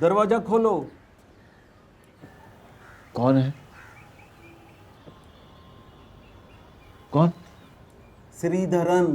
दरवाजा खोलो। कौन है? कौन? श्रीधरन।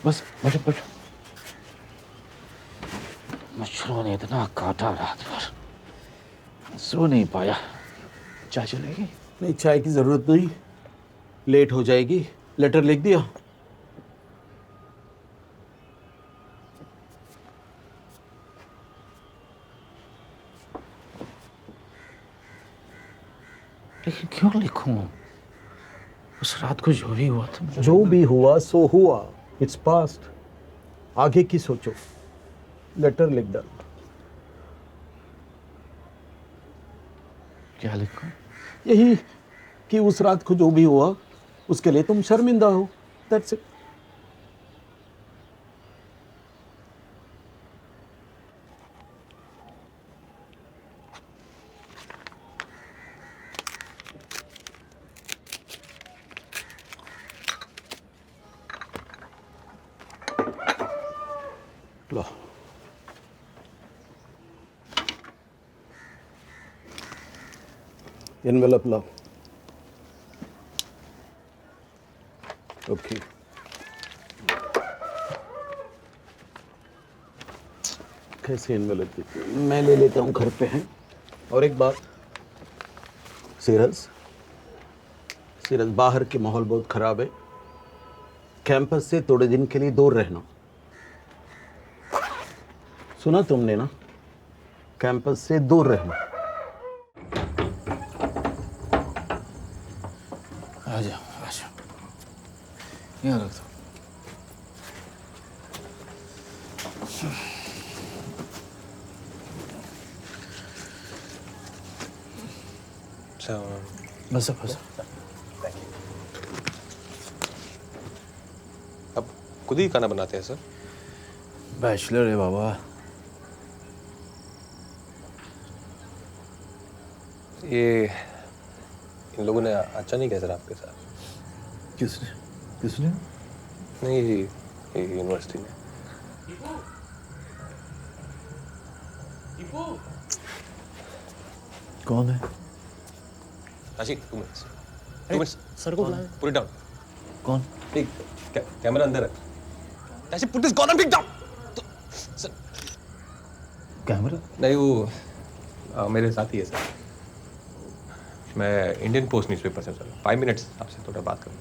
बस बैठो बैठो। मच्छरों ने इतना काटा रात भर, सो नहीं पाया। चाय चलेगी? नहीं, चाय की जरूरत नहीं, लेट हो जाएगी। लेटर लिख दिया? लेकिन क्यों लिखूं? उस रात को जो भी हुआ था, जो भी हुआ सो हुआ। Its past. आगे की सोचो। लेटर लिख डालो। क्या लिखूं? यही कि उस रात को जो भी हुआ उसके लिए तुम शर्मिंदा हो। That's it. Low, envelope low. Okay. कैसे एनवेलप देते हैं? मैं ले लेता हूँ, घर पे है। और एक बात, सीरज, सीरज, बाहर के माहौल बहुत खराब है। कैंपस से थोड़े दिन के लिए दूर रहना। सुना तुमने ना? कैंपस से दूर रहना। आ जाओ आ जाओ, यहाँ रख दो। बस बस। अब खुद ही खाना बनाते हैं सर? बैचलर है बाबा। ये इन लोगों ने अच्छा नहीं किया सर आपके साथ। किसने? किसने? नहीं, ये यूनिवर्सिटी ने। कौन है? आशिक, 2 मिनट्स। 2 मिनट्स। सर को बुलाएं। Put it down. कौन? ठीक, कैमरा अंदर रख। Ashiq, put this goddamn thing down. Sir camera? नहीं, वो मेरे साथी है सर। मैं इंडियन पोस्ट न्यूज़पेपर से सर 5 मिनट्स आपसे थोड़ा बात करूँ।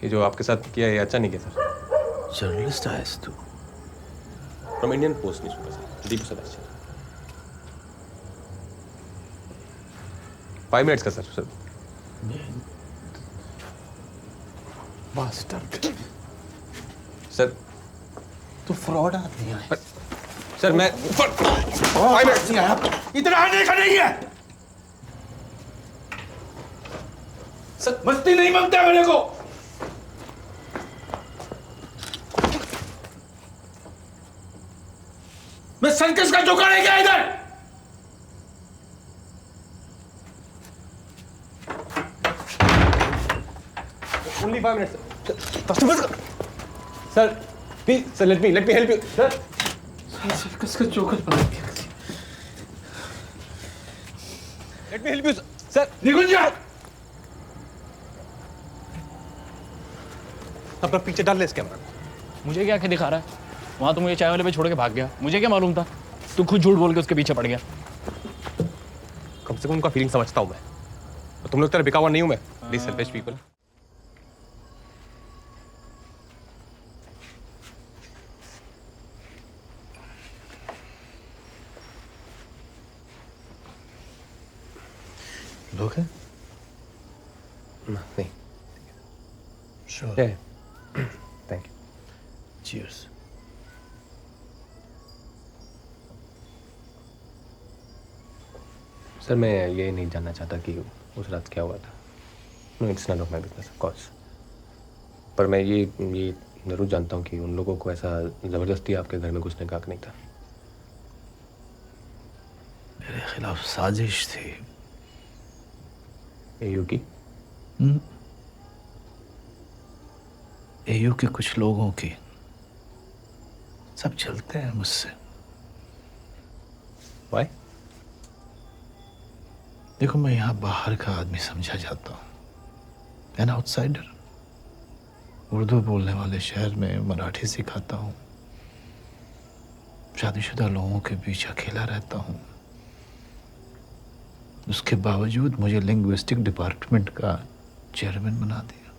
ये जो आपके साथ किया है ये अच्छा नहीं किया सर। जर्नलिस्ट आया तू? From Indian post newspaper sir, Deepu Sadashiv. 5 minutes का सर। बास्टर्ड। सर तू फ्रॉड आदमी है। सर मैं 5 मिनट्स नहीं आया। इतना आने का नहीं है। सर मस्ती नहीं मांगता मेरे को। मैं सर्कस का जोकर है क्या इधर? Only 5 minutes. Sir, please, sir, let me help you. Sir. Circus का जोकर बना दिया। Let me help you, sir. निकल जा। अपना पीछे डाल ले इस कैमरा। मुझे क्या दिखा रहा है? वहां तो मुझे चाय वाले पे छोड़ के भाग गया। मुझे क्या मालूम था? तू खुद झूठ बोल के उसके पीछे पड़ गया। कम से कम उनका फीलिंग समझता हूँ मैं। और तुम लोग तरह बिका हुआ नहीं हूँ मैं। Please selfish people. लोगे? नहीं, sure. Thank you. Cheers. Sir मैं ये नहीं जानना चाहता कि उस रात क्या हुआ था। No, it's none of my business of course. पर मैं ये ज़रूर जानता हूँ कि उन लोगों को ऐसा ज़बरदस्ती आपके घर में घुसने का हक नहीं था। मेरे खिलाफ साजिश थी। एयू की? एयू के कुछ लोगों की। सब चलते हैं मुझसे। वाई? देखो, मैं यहाँ बाहर का आदमी समझा जाता हूँ, एन आउटसाइडर। उर्दू बोलने वाले शहर में मराठी सिखाता हूँ, शादीशुदा लोगों के बीच अकेला रहता हूँ। उसके बावजूद मुझे लिंग्विस्टिक डिपार्टमेंट का चेयरमैन बना दिया।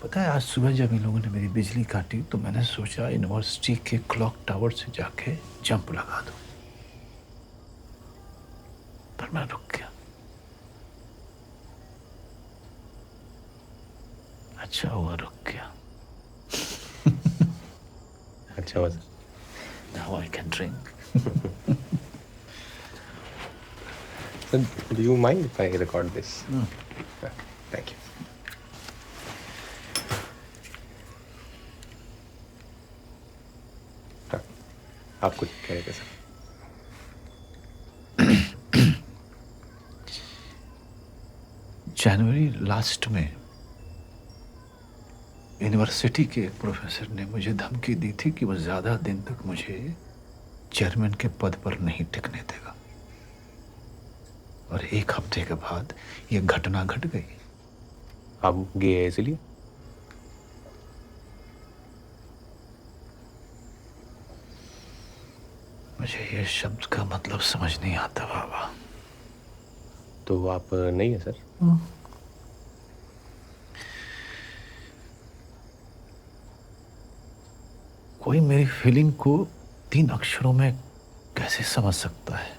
पता है, आज सुबह जब इन लोगों ने मेरी बिजली काटी तो मैंने सोचा यूनिवर्सिटी के क्लॉक टावर से जाके जंप लगा दूं, पर मैं रुक गया। अच्छा हुआ रुक गया। अच्छा हुआ sir. Now I can drink. Sir, do you mind if I record this? Thank you. हाँ, आप कुछ कह रहे थे सर। जनवरी लास्ट में यूनिवर्सिटी के एक प्रोफेसर ने मुझे धमकी दी थी कि वह ज़्यादा दिन तक मुझे चेयरमैन के पद पर नहीं टिकने देगा। और एक हफ्ते के बाद यह घटना घट गई। आप गए हैं इसलिए? मुझे ये शब्द का मतलब समझ नहीं आता बाबा। तो आप नहीं है सर? कोई मेरी फीलिंग को 3 अक्षरों में कैसे समझ सकता है?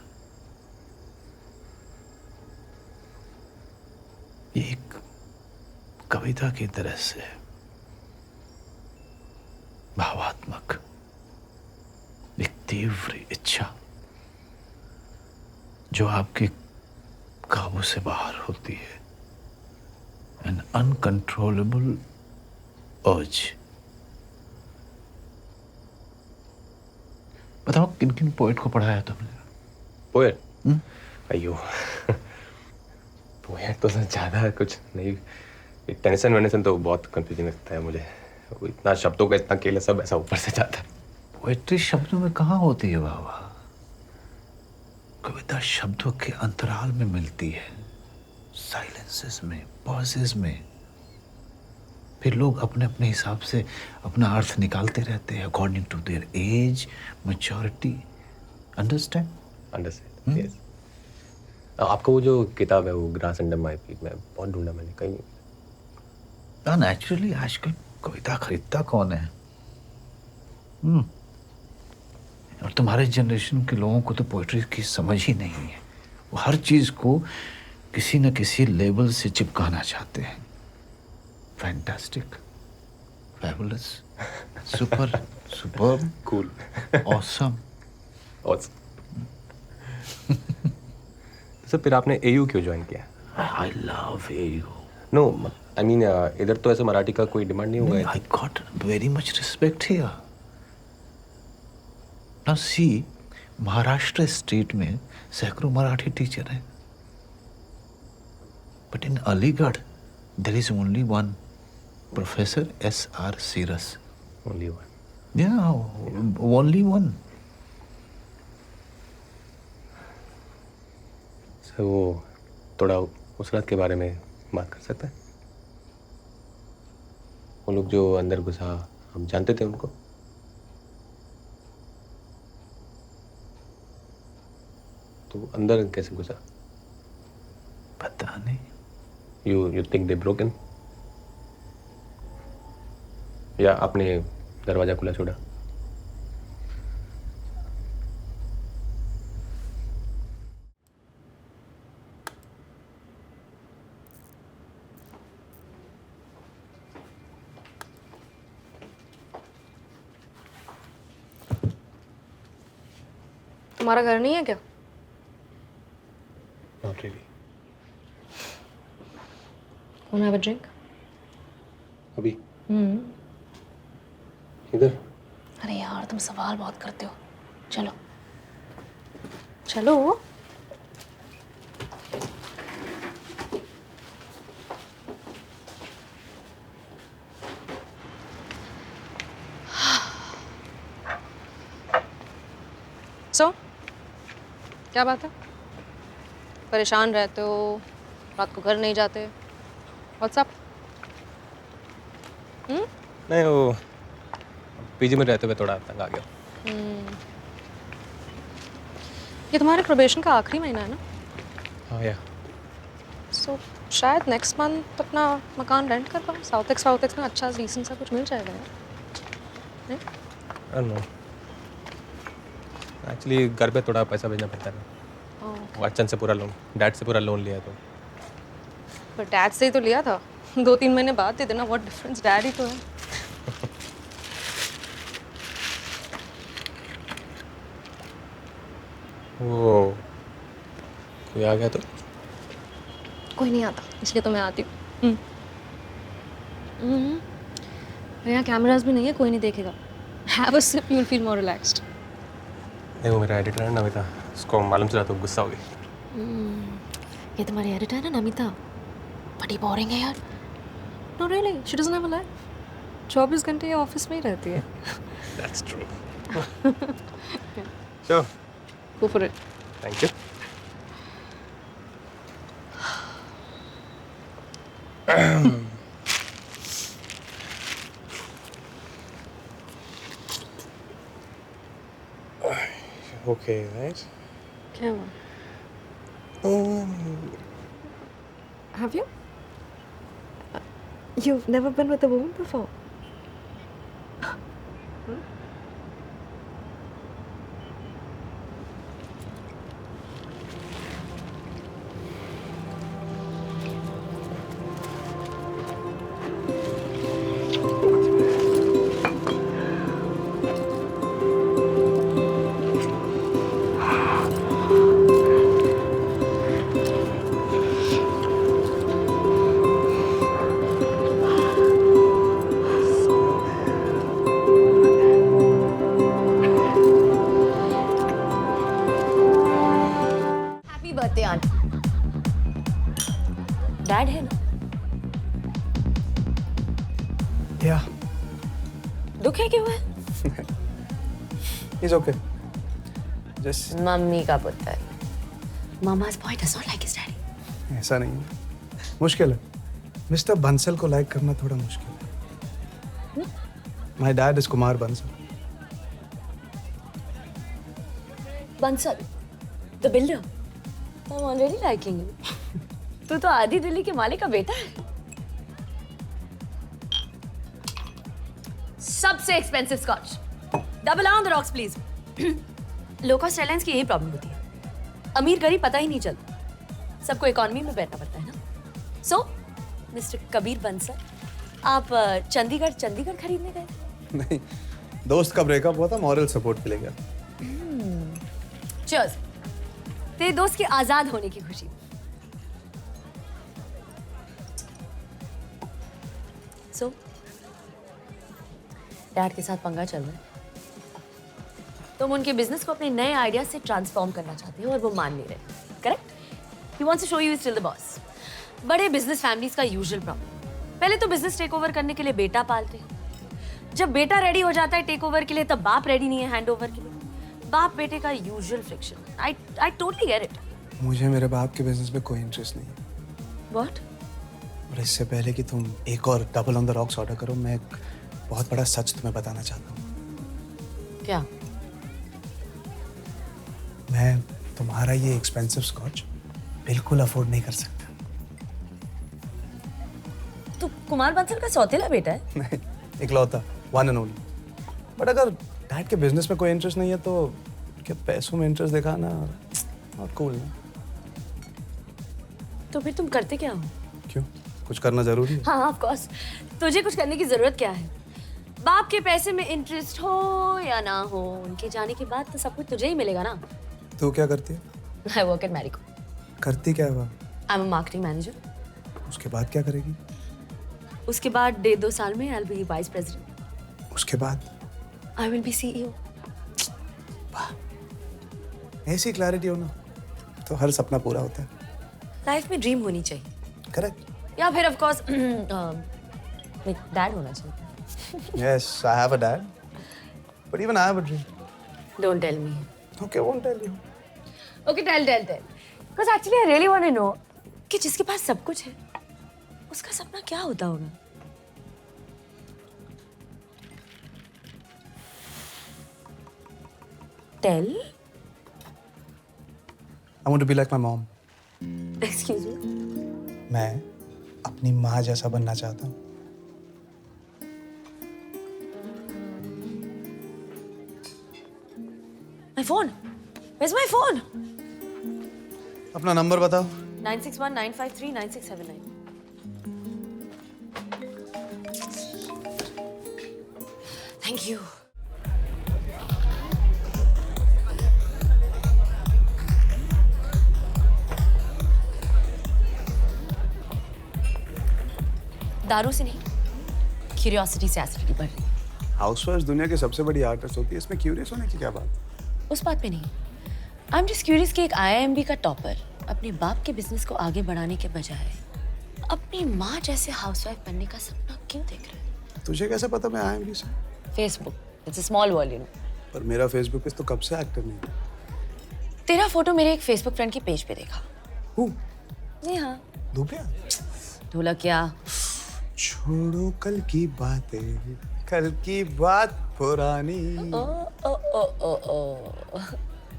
ये एक कविता की तरह से है, भावात्मक, एक तीव्र इच्छा जो आपके काबू से बाहर होती है। एन अनकंट्रोलेबल अर्ज। बताओ, किन किन पोएट को पढ़ा है तुमने? पोएट? अयो पोएट तो सर ज़्यादा कुछ नहीं। टेंशन वेनेशन तो बहुत कंफ्यूजिंग लगता है मुझे। वो इतना शब्दों का इतना खेल है, सब ऐसा ऊपर से जाता है। पोएट्री शब्दों में कहाँ होती है बाबा? कविता शब्दों के अंतराल में मिलती है, साइलेंसेस में, पॉजेस में। फिर लोग अपने अपने हिसाब से अपना अर्थ निकालते रहते हैं according to their age, maturity. Understand? Understand, yes. आपका वो जो किताब है वो ग्रास अंडर माय फीट, में बहुत ढूंढा मैंने, कहीं नहीं। नेचुरली आजकल कविता खरीदता कौन है? और तुम्हारे जनरेशन के लोगों को तो पोइट्री की समझ ही नहीं है। वो हर चीज को किसी न किसी लेवल से चिपकाना चाहते हैं। Fantastic, fabulous, super, superb, cool, awesome. Awesome. Sir फिर आपने एयू क्यों ज्वाइन किया? I love you. No, I mean इधर तो ऐसे मराठी का कोई डिमांड नहीं होगा। I got very much respect here. Now see, Maharashtra state में सैकड़ों मराठी टीचर हैं, but in Aligarh there is only one professor S.R. Siras. Only one? Yeah, only one. Sir वो थोड़ा उस रात के बारे में बात कर सकते हैं? वो लोग जो अंदर घुसा, हम जानते थे उनको? तो अंदर कैसे घुसा? पता नहीं। You think they broke in? या आपने दरवाजा खुला छोड़ा? तुम्हारा घर नहीं है क्या? Not really. Wanna have a drink? अभी इधर? अरे यार तुम सवाल बहुत करते हो। चलो चलो। सो क्या बात है? परेशान रहते हो, रात को घर नहीं जाते? व्हाट्सअप? नहीं, वो पीजी में रहते हुए थोड़ा तंग आ गया। ये तुम्हारे प्रोबेशन का आखिरी महीना है ना? हाँ या सो शायद नेक्स्ट मंथ अपना मकान रेंट कर पाओ। साउथ एक्स में अच्छा डिसेंट सा कुछ मिल जाएगा यार। नहीं? नो, एक्चुअली घर पे थोड़ा पैसा भेजना पड़ता है। वो अर्चन से पूरा लोन, डैड से पूरा लोन लिया है तो। पर डैड से ही तो लिया था। 2-3 महीने बाद दे देना, व्हाट डिफरेंस, डैड ही तो है। वो कोई आ गया तो? कोई नहीं आता, इसलिए तो मैं आती हूँ। यहाँ कैमरास भी नहीं है, कोई नहीं देखेगा। Have a sip, you will feel more relaxed. नहीं, वो मेरा एडिटर है नमिता, उसको मालूम चला तो गुस्सा हो गई। ये तुम्हारी एडिटर है ना नमिता, बड़ी बोरिंग है यार। No really, she doesn't have a life. 24 घंटे ये ऑफिस में ही रहती है। That's true. Sure, go for it. Thank you. Okay, right? क्या हुआ? Have you? You've never been with a woman before? Happy birthday aunty. Dad है ना? Yeah, दुख है क्यों है? he's okay. Just मम्मी का पुत्र। Mama's boy does not like his daddy. ऐसा नहीं है, मुश्किल है। मिस्टर बंसल को लाइक करना थोड़ा मुश्किल है। My dad is Kumar Bansal. Bansal, the builder. I'm already liking you. तू तो आधी दिल्ली के मालिक का बेटा है। सबसे expensive scotch. Double on the rocks please. Low cost airlines की यही प्रॉब्लम होती है, अमीर गरीब पता ही नहीं चलता, सबको इकोनॉमी में बैठना पड़ता है ना। सो मिस्टर कबीर बंसल, आप चंडीगढ़ खरीदने गए? नहीं, दोस्त का ब्रेकअप हुआ था, मॉरल सपोर्ट के लिए गया। चीयर्स। तेरे दोस्त के आजाद होने की खुशी। सो डैड के साथ पंगा चल रहा है। तुम उनके बिजनेस को अपने नए आइडिया से ट्रांसफॉर्म करना चाहते हो और वो मान नहीं रहे, correct? He wants to show you is still the boss. बड़े बिजनेस फैमिलीज का यूजुअल प्रॉब्लम, पहले तो बिजनेस टेक ओवर करने के लिए बेटा पालते हैं, जब बेटा रेडी हो जाता है टेक ओवर के लिए तब बाप रेडी नहीं है हैंड ओवर के लिए। बाप बेटे का usual friction. I totally get it. मुझे मेरे बाप के बिजनेस में कोई इंटरेस्ट नहीं है। व्हाट? और इससे पहले कि तुम एक और double on the rocks order करो, मैं एक बहुत बड़ा सच तुम्हें बताना चाहता हूँ। क्या? मैं तुम्हारा ये एक्सपेंसिव स्कॉच बिल्कुल अफोर्ड नहीं कर सकता। तू कुमार बंसल का सौतेला बेटा है? नहीं, इकलौता, वन एंड ओनली। बट अगर डैड के बिजनेस में कोई इंटरेस्ट नहीं है तो क्या पैसों में इंटरेस्ट दिखाना नॉट कूल ना। तो फिर तुम करते क्या हो? क्यों, कुछ करना जरूरी है? हाँ ऑफ कोर्स। तुझे कुछ करने की जरूरत क्या है? बाप के पैसे में इंटरेस्ट हो या ना हो, उनके जाने के बाद तो सब कुछ तुझे ही मिलेगा ना। तू क्या करती है? I work at Marico. करती क्या है वहाँ? I am a marketing manager. उसके बाद क्या करेगी? उसके बाद 1.5-2 साल में I will be vice president. उसके बाद आई विल बी सीईओ। ऐसी क्लैरिटी हो ना तो हर सपना पूरा होता है। लाइफ में ड्रीम होनी चाहिए, करेक्ट। या फिर ऑफ कोर्स डैड होना चाहिए। Yes, I have a dad. But even I have a dream. Don't tell me. Okay, won't tell you. Okay tell because actually I really want to know कि जिसके पास सब कुछ है उसका सपना क्या होता होगा। Tell. I want to be like my mom. Excuse me. मैं अपनी माँ जैसा बनना चाहता हूँ। My phone, where's my phone? अपना नंबर बताओ। 9619539679। Thank you. दारू से नहीं, क्यूरियोसिटी से एसिडिटी बढ़ रही है। हाउसवाइफ दुनिया की सबसे बड़ी आर्टिस्ट होती है, इसमें क्यूरियस होने की क्या बात? उस बात पे नहीं, आई एम जस्ट क्यूरियस कि एक IIMB का टॉपर अपने बाप के बिजनेस को आगे बढ़ाने के बजाय अपनी माँ जैसे हाउसवाइफ बनने का सपना क्यों देख रहे हैं? तुझे कैसे पता मैं IIMB से? Facebook, it's a small world you know. पर मेरा फेसबुक पे तो कब से एक्टिव नहीं है। तेरा फोटो मेरे एक फेसबुक फ्रेंड की पेज पे देखा। हूँ? जी हाँ। धूपिया? ढोलक क्या? छोड़ो कल की बातें, कल की बात पुरानी। ओ ओ ओ ओ ओ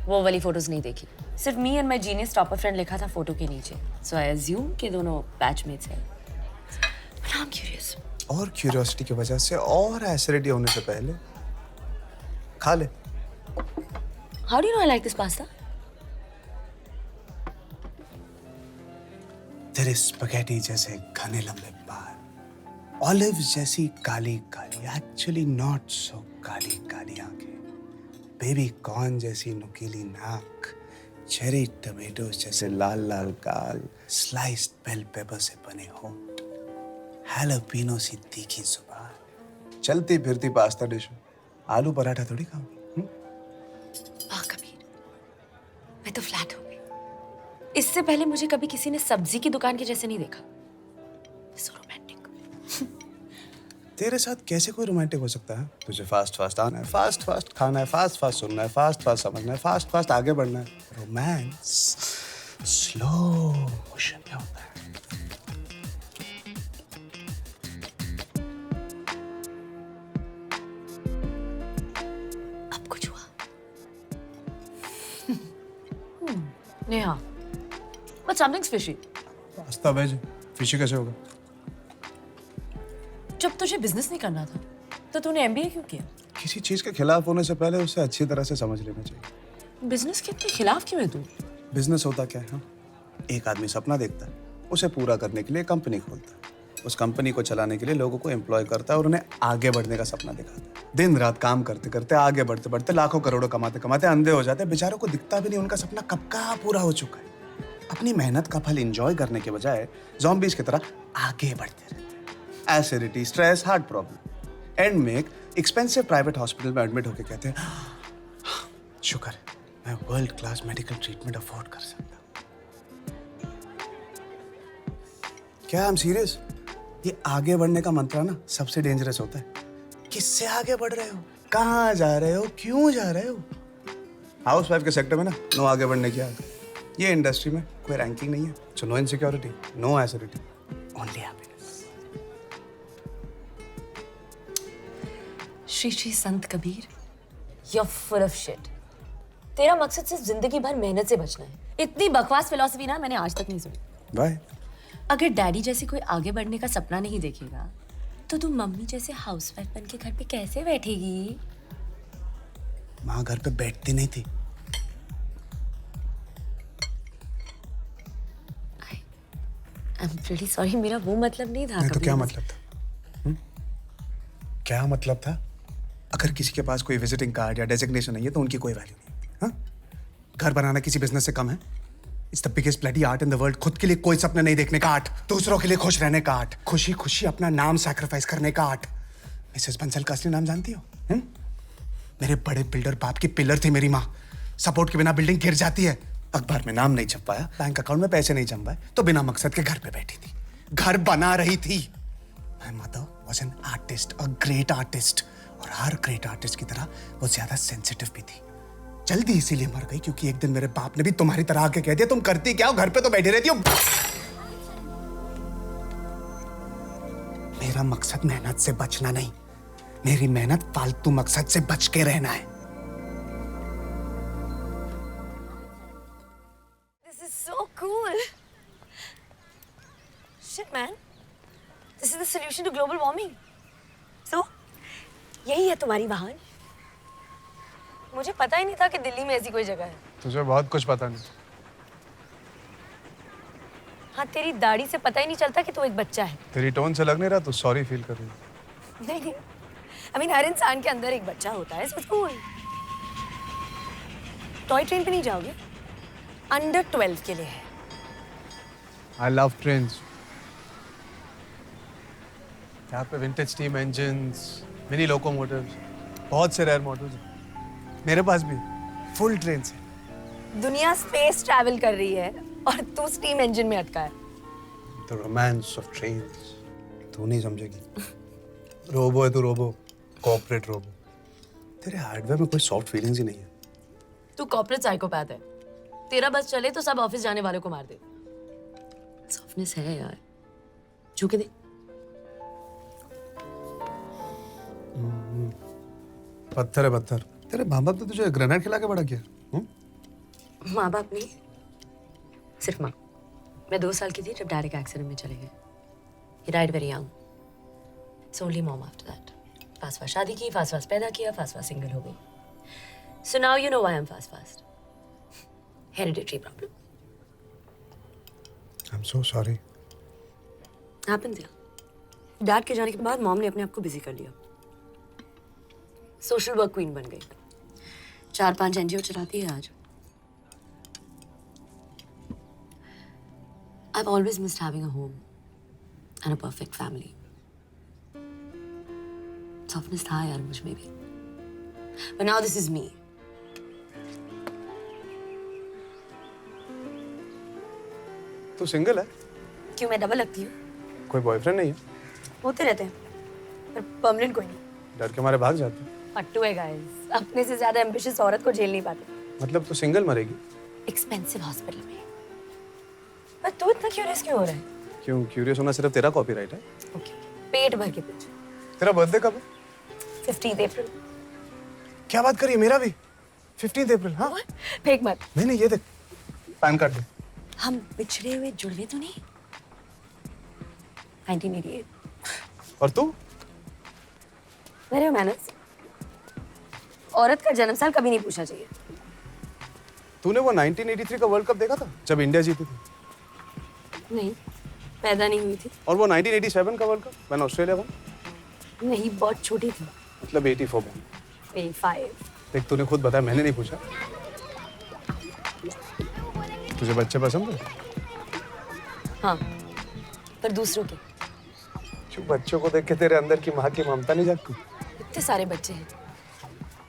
वो वाली फोटोज नहीं देखी, सिर्फ me and my genius topper friend लिखा था फोटो के नीचे, सो आई अज्यूम कि दोनों बैचमेट्स हैं। But I am curious. और क्यूरियोसिटी की वजह से और एसिडिटी होने से पहले खा ले। How do you no I like this pasta? तेरे स्पगेटी जैसे घने लंबे बाल, ऑलिव जैसी Kali Kali, actually not so Kali Kali आंखें, बेबी कॉर्न जैसी नुकीली नाक, चेरी टमेटोज जैसे लाल लाल गाल, स्लाइस्ड बेल पेपर से बने होंठ, हैलोपिनो सी तीखी जुबान, चलती फिरती पास्ता डिश। आलू पराठा थोड़ी खाऊंगी। वाह कबीर, मैं तो फ्लैट हो गई। इससे पहले मुझे कभी किसी ने सब्जी की दुकान के जैसे नहीं देखा। So romantic. तेरे साथ कैसे कोई रोमांटिक हो सकता है? तुझे फास्ट फास्ट आना है, फास्ट फास्ट खाना है, फास्ट फास्ट सुनना है, फास्ट फास्ट समझना है, फास्ट फास्ट आगे बढ़ना है। रोमांस स्लो मोशन में होता है। अब कुछ हुआ? Neha, but something's fishy. Pasta veg fishy कैसे होगा? जब तुझे बिजनेस नहीं करना था तो तूने MBA क्यों किया? किसी चीज के खिलाफ होने से पहले उसे अच्छी तरह से समझ लेना चाहिए। बिजनेस के इतने खिलाफ क्यों है तू? बिजनेस होता क्या है? हाँ? एक आदमी सपना देखता है, उसे पूरा करने के लिए कंपनी खोलता है, उस कंपनी को चलाने के लिए लोगों को एम्प्लॉय करता है और उन्हें आगे बढ़ने का सपना दिखाता है। दिन रात काम करते करते, आगे बढ़ते बढ़ते, लाखों करोड़ों कमाते कमाते अंधे हो जाते हैं। बेचारों को दिखता भी नहीं उनका सपना कब का पूरा हो चुका है। अपनी मेहनत का फल एंजॉय करने के बजाय ज़ॉम्बीज की तरह आगे बढ़ते रहते हैं। Acidity, stress, heart problem, and में एक एक्सपेंसिव प्राइवेट हॉस्पिटल में एडमिट होकर कहते हैं, शुक्र है मैं world class medical treatment afford कर सकता हूँ। क्या आई एम सीरियस? ये आगे बढ़ने का मंत्र ना सबसे डेंजरस होता है। किससे आगे बढ़ रहे हो, कहाँ जा रहे हो, क्यों जा रहे हो? हाउसवाइफ के सेक्टर में ना नो आगे बढ़ने की आगे। ये इंडस्ट्री में कोई रैंकिंग नहीं है, so no insecurity, no acidity, only happiness. Shri Shri Sant Kabir, you're full of shit. तेरा मकसद सिर्फ जिंदगी भर मेहनत से बचना है। इतनी बकवास फिलॉसफी ना मैंने आज तक नहीं सुनी। बाय। अगर डैडी जैसे कोई आगे बढ़ने का सपना नहीं देखेगा तो तू मम्मी जैसे हाउसवाइफ बन के घर पे कैसे बैठेगी? माँ घर पे बैठती नहीं थी। I'm really sorry, मेरा वो मतलब नहीं था। नहीं तो कबीर। क्या मतलब था? क्या मतलब था? अगर किसी के पास कोई विजिटिंग कार्ड या डेजिग्नेशन नहीं है तो उनकी कोई वैल्यू नहीं है। हाँ? घर बनाना किसी बिजनेस से कम है? It's the biggest bloody art in the world. खुद के लिए कोई सपने नहीं देखने का आर्ट, दूसरों के लिए खुश रहने का आर्ट, खुशी खुशी अपना नाम सैक्रिफाइस करने का आर्ट। मिसेस बंसल का असली नाम जानती हो? मेरे बड़े बिल्डर बाप की पिलर थी मेरी माँ। सपोर्ट के बिना बिल्डिंग गिर जाती है। अखबार में नाम नहीं छप पाया, बैंक अकाउंट में पैसे नहीं जम पाए, तो बिना मकसद के घर पे बैठी थी, घर बना रही थी। My mother was an artist, a great artist, और हर ग्रेट आर्टिस्ट की तरह वो ज्यादा सेंसिटिव भी थी। जल्दी इसीलिए मर गई क्योंकि एक दिन मेरे बाप ने भी तुम्हारी तरह आके कह दिया, तुम करती क्या हो, घर पे तो बैठी रहती हो। मेरा मकसद मेहनत से बचना नहीं, मेरी मेहनत फालतू मकसद से बच के रहना है। This is so cool. Shit, man. This is the solution to global warming. So, यही है तुम्हारी वाहन? मुझे पता ही नहीं था कि दिल्ली में ऐसी कोई जगह है। तुझे बहुत कुछ पता नहीं। हाँ, तेरी दाढ़ी से पता ही नहीं चलता कि तू एक बच्चा है। तेरी टोन से लग नहीं रहा तू सॉरी फील कर रही है। नहीं, I mean, हर इंसान के अंदर एक बच्चा होता है, so it's cool. Toy train पे नहीं जाओगे? अंडर 12 के लिए है। I love trains. यहाँ पे vintage steam engines, mini locomotives, बहुत से रेयर मॉडल्स हैं। मेरे पास भी फुल ट्रेन है। दुनिया स्पेस ट्रैवल कर रही है और तू स्टीम इंजन में अटका है। The romance of trains. तू नहीं समझेगी। रोबो है तू, रोबो, कॉर्पोरेट रोबो। तेरे हार्डवेयर में कोई सॉफ्ट फीलिंग्स ही नहीं है। तू कॉर्पोरेट साइकोपैथ है। तेरा बस चले तो सब ऑफिस जाने वालों को मार दे। सॉफ्टनेस है यार, छू के देख। पत्थर है पत्थर। तेरे माँ बाप ने तुझे ग्रेनेड खिला के बड़ा किया। माँ बाप नहीं, सिर्फ माँ। मैं 2 साल की थी जब डैड एक एक्सीडेंट में चले गए। He died very young. It's only mom after that. Fast fast शादी की, फास्ट फास्ट पैदा किया, फास्ट फास्ट सिंगल हो गई। So now you know why I'm fast fast. Hereditary problem. I'm so sorry. Happens यार। डैड के जाने के बाद मॉम ने अपने आप को बिजी कर लिया। सोशल वर्क क्वीन बन गई। 4-5 एनजीओ चलाती है आज। I've always missed having a home and a perfect family. Softness था यार मुझ में भी। But now this is me. तू सिंगल है? क्यों, मैं डबल लगती हूँ? कोई बॉयफ्रेंड नहीं है? होते रहते हैं, पर परमानेंट कोई नहीं। डर के मारे भाग जाते हैं। पट्टू है गाइस, अपने से ज्यादा एम्बिशियस औरत को झेल नहीं पाते। मतलब तू सिंगल मरेगी? एक्सपेंसिव हॉस्पिटल में। पर तू इतना क्यूरियस क्यों हो रहा है? क्यों क्यूरियस होना सिर्फ तेरा कॉपीराइट है? ओके, पेट भर के पूछ। तेरा बर्थडे कब है? 15 अप्रैल। क्या बात करी है, मेरा भी 15 अप्रैल। हाँ फेंक मत। नहीं ये देख, पैन कार्ड दे। हम बिछड़े हुए जुड़वे तो नहीं? 1988। और तू? मेरे मैनर्स। औरत का जन्म साल कभी नहीं पूछना चाहिए। तूने वो 1983 का वर्ल्ड कप देखा था जब इंडिया जीती थी? नहीं, पैदा नहीं हुई थी। और वो 1987 का world cup when Australia won? नहीं, बहुत छोटी थी। मतलब 84 में। 85। देख तूने खुद बताया, मैंने नहीं पूछा। तुझे बच्चे पसंद है? हाँ, पर दूसरों के। क्यों, बच्चों को देख के तेरे अंदर की माँ की ममता नहीं जागती? इतने सारे बच्चे हैं,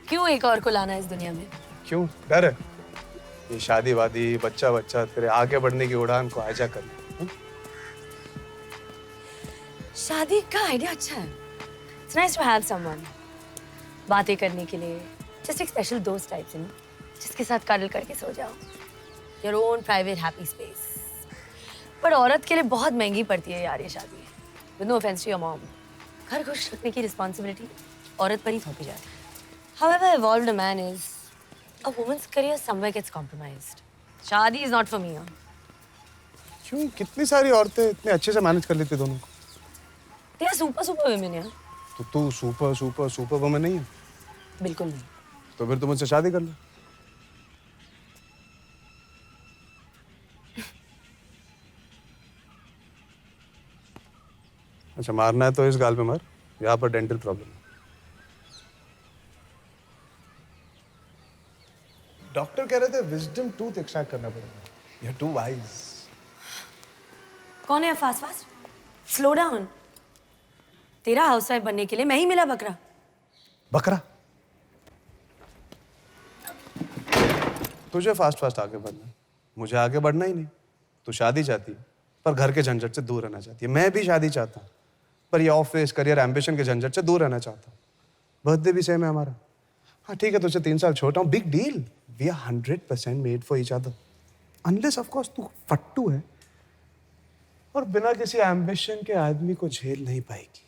क्यों एक और को लाना इस दुनिया में? क्यों, डर है? ये शादी वादी बच्चा बच्चा तेरे आगे बढ़ने की उड़ान को हाईजैक कर ले। शादी का आइडिया अच्छा है। It's nice to have someone बातें करने के लिए, just एक स्पेशल दोस्त टाइप से ना, जिसके साथ कडल करके सो जाओ। Your own private happy space. पर औरत के लिए बहुत महंगी पड़ती है यार ये शादी। With no offense to your mom. घर खुश रखने की रिस्पॉन्सिबिलिटी औरत पर ही थोपी जाती है। However evolved a man is, a woman's career somewhere gets compromised. शादी is not for me. क्यों, कितनी सारी औरतें इतने अच्छे से मैनेज कर लेती दोनों को। तेरा सुपर वुमेन यार। तो तू सुपर वुमन नहीं है? बिल्कुल नहीं। तो फिर तू मुझसे शादी कर ले। अच्छा, मारना है तो इस गाल पे मार, यहाँ पर डेंटल प्रॉब्लम है। डॉक्टर कह रहे थे विजडम टूथ एक्सट्रैक्ट करना पड़ेगा। You are too wise. कौन है फास्ट फास्ट? Slow down. तेरा हाउसवाइफ बनने के लिए मैं ही मिला बकरा। बकरा? तुझे फास्ट फास्ट आगे बढ़ना, मुझे आगे बढ़ना ही नहीं। तू शादी चाहती है पर घर के झंझट से दूर रहना चाहती है। मैं भी शादी चाहता हूँ पर ये ऑफिस करियर एम्बिशन के झंझट से दूर रहना चाहता हूँ। बर्थडे भी सेम है हमारा। हाँ ठीक है, तुझसे 3 साल छोटा हूँ, big deal. We are 100% made for each other. Unless of course तू फट्टू है और बिना किसी एम्बिशन के आदमी को झेल नहीं पाएगी।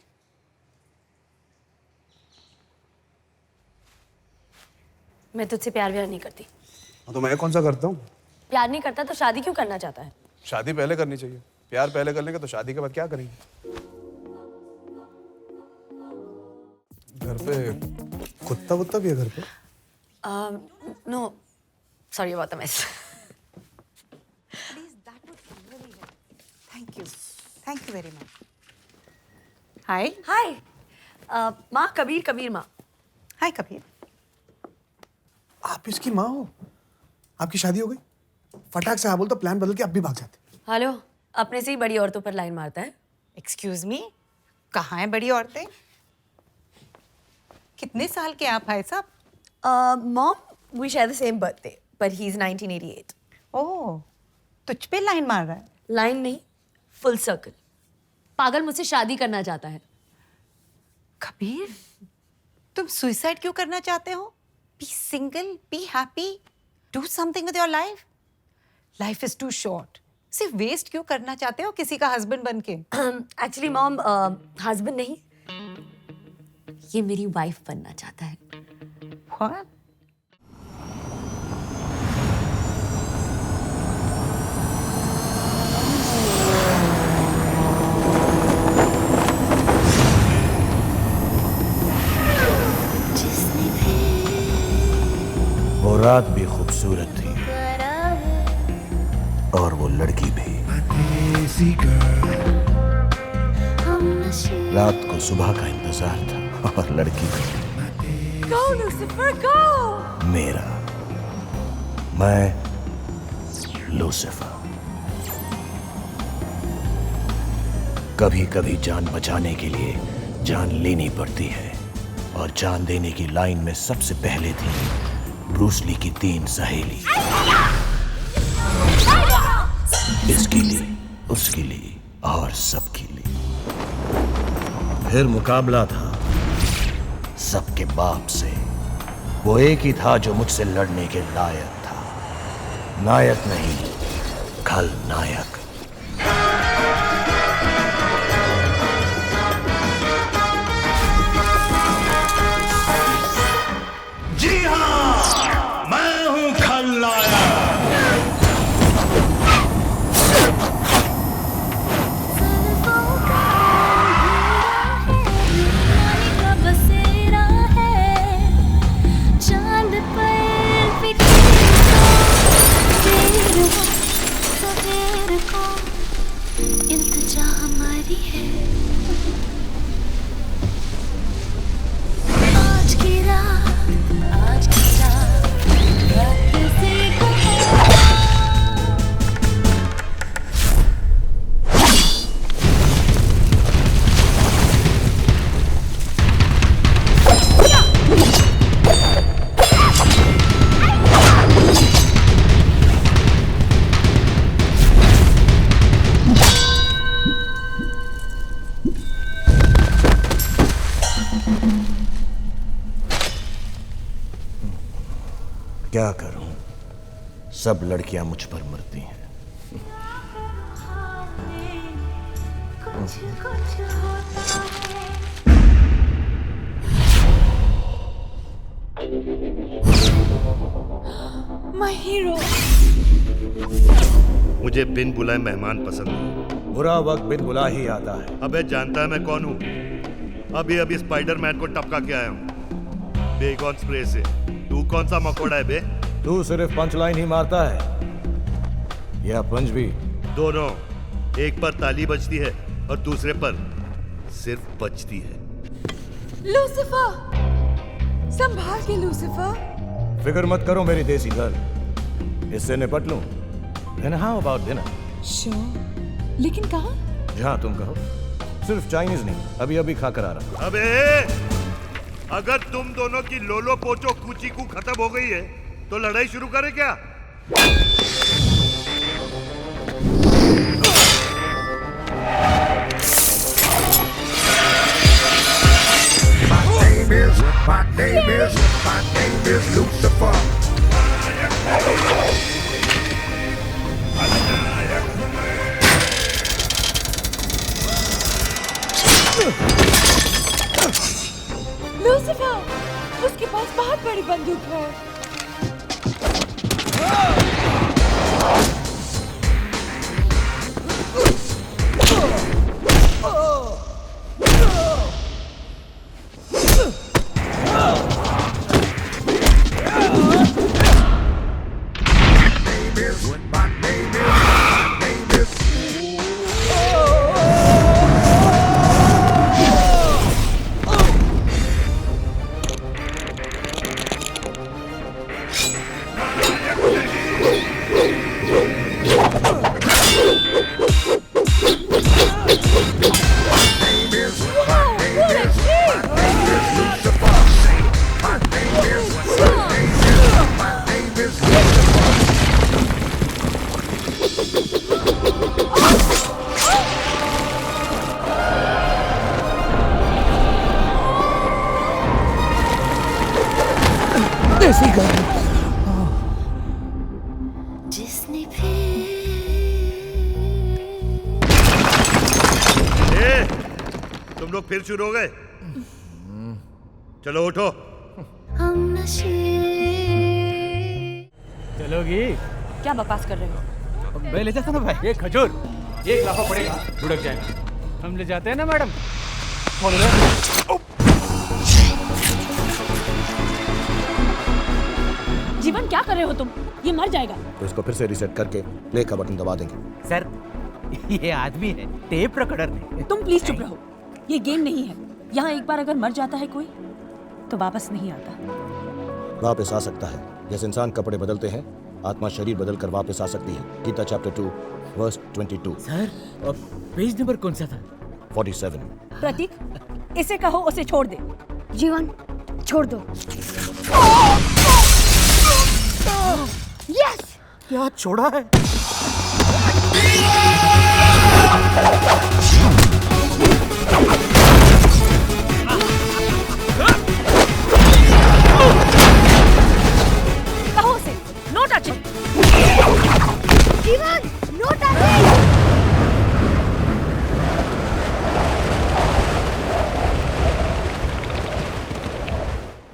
मैं तुझसे प्यार व्यार नहीं करती। तो मैं कौन सा करता हूँ? प्यार नहीं करता तो शादी क्यों करना चाहता है? शादी पहले करनी चाहिए। प्यार पहले कर लेंगे तो शादी के बाद क्या करेंगे? घर पे कुत्ता वुत्ता भी है घर पे? No sorry about the mess. Thank you very much. Hi. Hi माँ, कबीर माँ। Hi, कबीर। आप इसकी माँ हो? आपकी शादी हो गई? फटाक से हाँ बोल तो प्लान बदल के अब भी भाग जाते। हेलो, अपने से ही बड़ी औरतों पर लाइन मारता है। Excuse me, कहाँ हैं बड़ी औरतें? कितने साल के आप भाई साहब? Mom, we share the same birthday, but he is 1988. Oh, तुझ पे लाइन मार रहा है? लाइन नहीं, फुल सर्कल। पागल मुझसे शादी करना चाहता है। कबीर, तुम सुसाइड क्यों करना चाहते हो? Be single, be happy, do something with your life. Life is too short. सिर्फ वेस्ट क्यों करना चाहते हो किसी का हस्बैंड बन के? एक्चुअली मॉम, हस्बैंड नहीं, ये मेरी वाइफ बनना चाहता है। What? वो रात भी खूबसूरत थी और वो लड़की भी। रात को सुबह का इंतजार था और लड़की भी। Go, Lucifer, go! मेरा, मैं लूसीफर। कभी कभी जान बचाने के लिए जान लेनी पड़ती है और जान देने की लाइन में सबसे पहले थी ब्रूस ली की 3 सहेली। इसके लिए, उसके लिए और सबके लिए। फिर मुकाबला था सबके बाप से। वो एक ही था जो मुझसे लड़ने के लायक था। नायक नहीं, खलनायक। जी हाँ, मैं हूँ खलनायक। क्या करूं, सब लड़कियां मुझ पर मरती हैं। My hero. मुझे बिन बुलाए मेहमान पसंद नहीं। बुरा वक्त बिन बुला ही आता है। अबे जानता है मैं कौन हूँ? अभी स्पाइडरमैन को टपका के आया हूँ बेगॉन स्प्रे से। तू कौन सा मकोड़ा है बे? तू सिर्फ पंच लाइन ही मारता है या पंच भी? दोनों। एक पर ताली बजती है और दूसरे पर सिर्फ बजती है। लूसीफर, संभाल के लूसीफर। फिक्र मत करो मेरी देसी गर्ल, इससे निपट लूं। And how about dinner? Sure, लेकिन कहाँ? जहां तुम कहो। सिर्फ चाइनीज नहीं, अभी अभी खाकर आ रहा हूं। अबे अगर तुम दोनों की लोलो पोचो कूची कू खत्म हो गई है तो लड़ाई शुरू करें क्या? My name is Lucifer. Lucifer, उसके पास बहुत बड़ी बंदूक है। जिसने फिर तुम लोग फिर शुरू हो गए? चलो उठो। हम नशे। चलोगी? क्या बकवास कर रहे हो? मैं ले जाता ना भाई, ये खजूर 1 लाख पड़ेगा, लुढ़क जाएगा। हम ले जाते हैं ना मैडम। जीवन क्या कर रहे हो तुम? ये मर जाएगा। तो इसको फिर से रीसेट करके प्ले का बटन दबा देंगे। सर, ये आदमी है, टेप रिकॉर्डर नहीं। तुम प्लीज चुप रहो, ये गेम नहीं है। यहाँ एक बार अगर मर जाता है कोई तो वापस नहीं आता। वापस आ सकता है। जैसे इंसान कपड़े बदलते हैं, आत्मा शरीर बदल कर वापस आ सकती है। Gita chapter 2 verse 22। Sir, page number कौन सा था? 47। प्रतीक, इसे कहो उसे छोड़ दे। जीवन छोड़ दो। यस! क्या छोड़ा है? कहो उसे no touching. Jeevan no touching.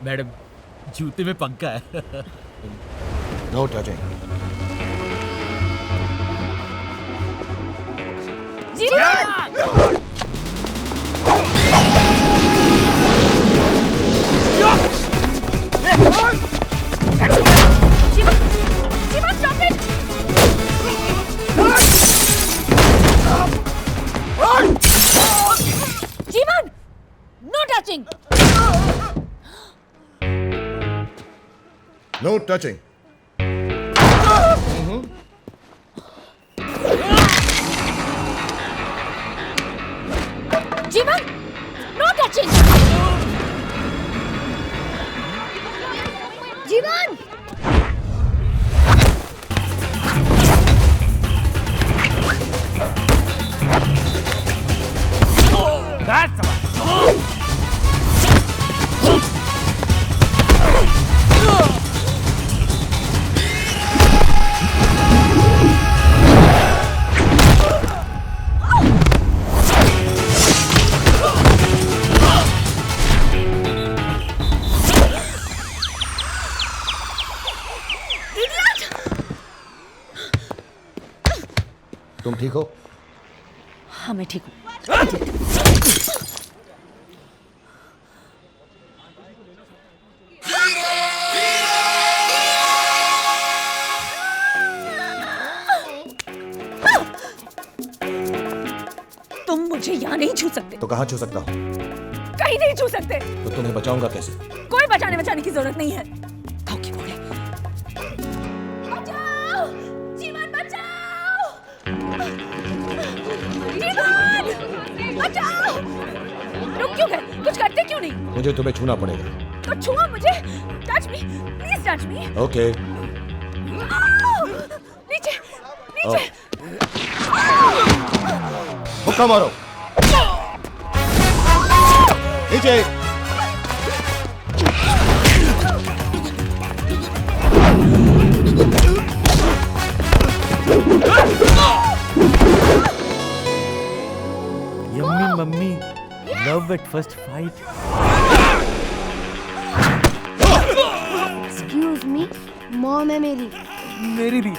Madam, जूते में पंखा है। No touching. Jeevan no touching. No touching. Jeevan no touching. Jeevan तुम ठीक हो? हाँ मैं ठीक हूँ। तुम मुझे यहाँ नहीं छू सकते। तो कहाँ छू सकता हूँ? कहीं नहीं छू सकते। तो तुम्हें बचाऊंगा कैसे? कोई बचाने की जरूरत नहीं है। खाओ की बोले क्यों गए? कुछ करते क्यों नहीं? मुझे तुम्हें छूना पड़ेगा। तो छुआ मुझे। Touch me, please touch me. Okay. नीचे, नीचे। मुक्का मारो। नीचे। Yummy mummy, love at first fight. Excuse me, mom है मेरी। मेरी भी।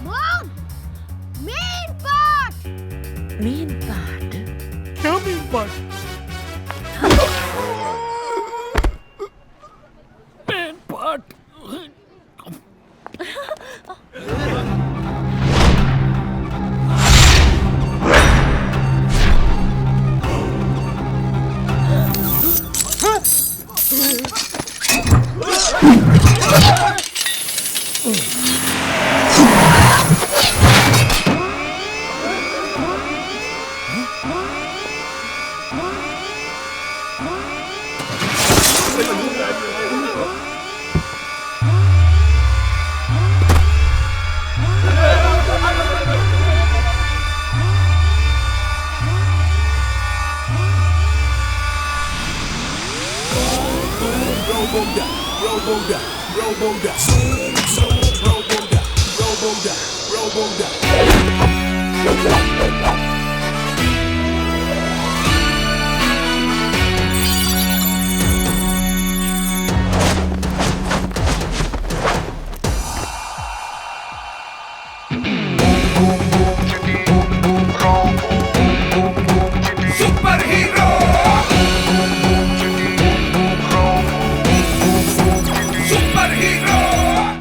Mom, main part. Main part? क्या मेन पार्ट? Main part.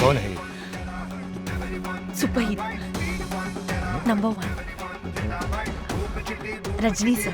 कौन है ये? Super hero number 1 Rajni sir.